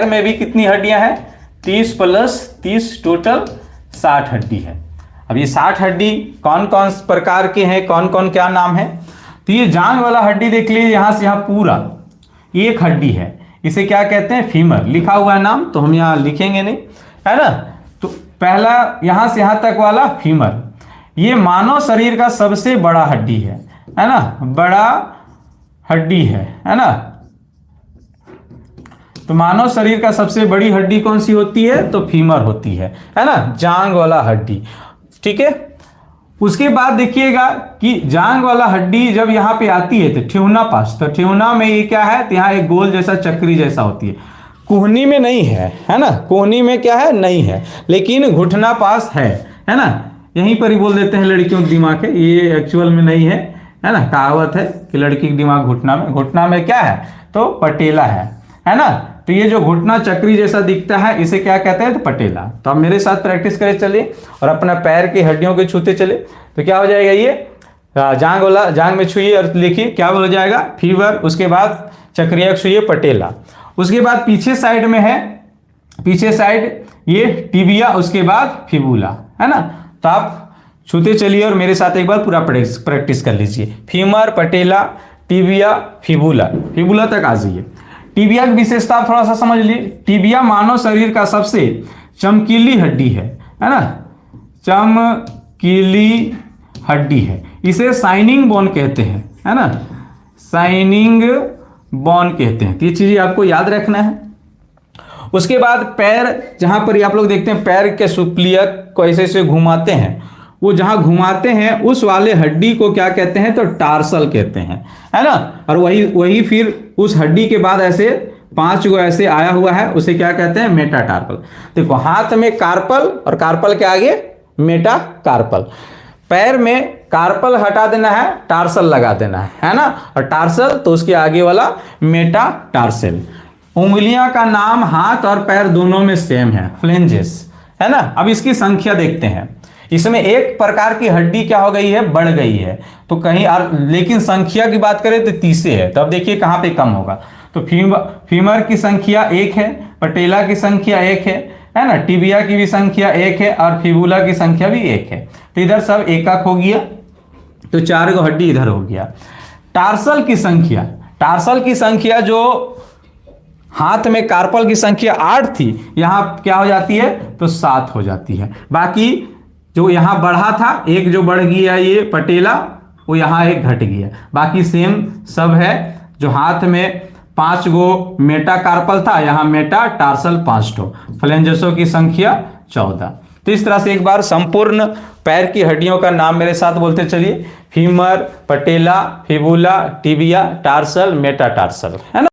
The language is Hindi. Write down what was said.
पैर में भी कितनी हड्डियां हैं? 30 प्लस 30 टोटल 60 हड्डी है। अब ये 60 हड्डी कौन कौन प्रकार के हैं, कौन कौन क्या नाम है? तो ये जांघ वाला हड्डी देख लीजिए, यहां से यहां पूरा एक हड्डी है, इसे क्या कहते हैं? फीमर। लिखा हुआ है नाम, तो हम यहां लिखेंगे नहीं, है ना। तो पहला यहां से यहां तक वाला फीमर, ये मानव शरीर का सबसे बड़ा हड्डी है ना, बड़ा हड्डी है ना। तो मानव शरीर का सबसे बड़ी हड्डी कौन सी होती है? तो फीमर होती है ना, जांघ वाला हड्डी। ठीक है, उसके बाद देखिएगा कि जांघ वाला हड्डी जब यहां पे आती है तो ठेहुना पास, तो ठेहुना में ये क्या है? तो यहां एक गोल जैसा चक्री जैसा होती है, कुहनी में नहीं है ना, कुहनी में क्या है? नहीं है, लेकिन घुटना पास है ना। यहीं पर ही बोल देते हैं लड़कियों के दिमाग है, ये एक्चुअल में नहीं है ना। कहावत है कि लड़की का दिमाग घुटना में, घुटना में क्या है? तो पटेला है ना। तो ये जो घुटना चक्री जैसा दिखता है इसे क्या कहते हैं? तो पटेला। तो आप मेरे साथ प्रैक्टिस करें चलिए, और अपना पैर की हड्डियों के छूते चले, तो क्या हो जाएगा? ये जांघ वाला, जांघ में छुइए और लिखिए क्या हो जाएगा? फीवर। उसके बाद चक्रिया छुइए, पटेला। उसके बाद पीछे साइड में है, पीछे साइड ये टिबिया, उसके बाद फिबुला, है ना। तो आप छूते चलिए और मेरे साथ एक बार पूरा प्रैक्टिस कर लीजिए। फीमर, पटेला, टिबिया, फिबुला, फिबुला तक आ जाइए। टिबिया की विशेषता थोड़ा सा समझ लीजिए। टिबिया मानव शरीर का सबसे चमकीली हड्डी है ना, चमकीली हड्डी है। इसे साइनिंग बोन कहते हैं, है ना, साइनिंग बोन कहते हैं। तो ये चीजें आपको याद रखना है। उसके बाद पैर, जहां पर आप लोग देखते हैं पैर के सुप्लियक को ऐसे ऐसे घुमाते हैं, वो जहां घुमाते हैं उस वाले हड्डी को क्या कहते हैं? तो टार्सल कहते हैं, है ना। और वही फिर उस हड्डी के बाद ऐसे 5 गो ऐसे आया हुआ है, उसे क्या कहते हैं? मेटाटार्पल। देखो हाथ में कार्पल और कार्पल के आगे मेटाकार्पल। पैर में कार्पल हटा देना है, टार्सल लगा देना है ना, और टार्सल तो उसके आगे वाला मेटाटार्सल। उंगलियां का नाम हाथ और पैर दोनों में सेम है, फ्लेंजेस, है ना। अब इसकी संख्या देखते हैं। इसमें एक प्रकार की हड्डी क्या हो गई है? बढ़ गई है, तो कहीं लेकिन संख्या की बात करें तो 30 है। तो अब देखिए कहां पे कम होगा। तो फीमर की संख्या 1 है, पटेला की संख्या 1 है ना, टिबिया की भी संख्या 1 है, और फिबुला की संख्या भी 1 है। तो इधर सब एक हो गया, तो 4 गो हड्डी इधर हो गया। टार्सल की संख्या जो हाथ में कार्पल की संख्या 8 थी, यहां क्या हो जाती है? तो 7 हो जाती है। बाकी जो यहां बढ़ा था, एक जो बढ़ गया ये पटेला, वो यहां एक घट गया, बाकी सेम सब है। जो हाथ में 5 गो मेटाकार्पल था, यहां मेटाटार्सल 5 ठो, फ्लेंजेसों की संख्या 14। तो इस तरह से एक बार संपूर्ण पैर की हड्डियों का नाम मेरे साथ बोलते चलिए। फीमर, पटेला, फिबुला, टिबिया, टार्सल, मेटाटार्सल, है ना।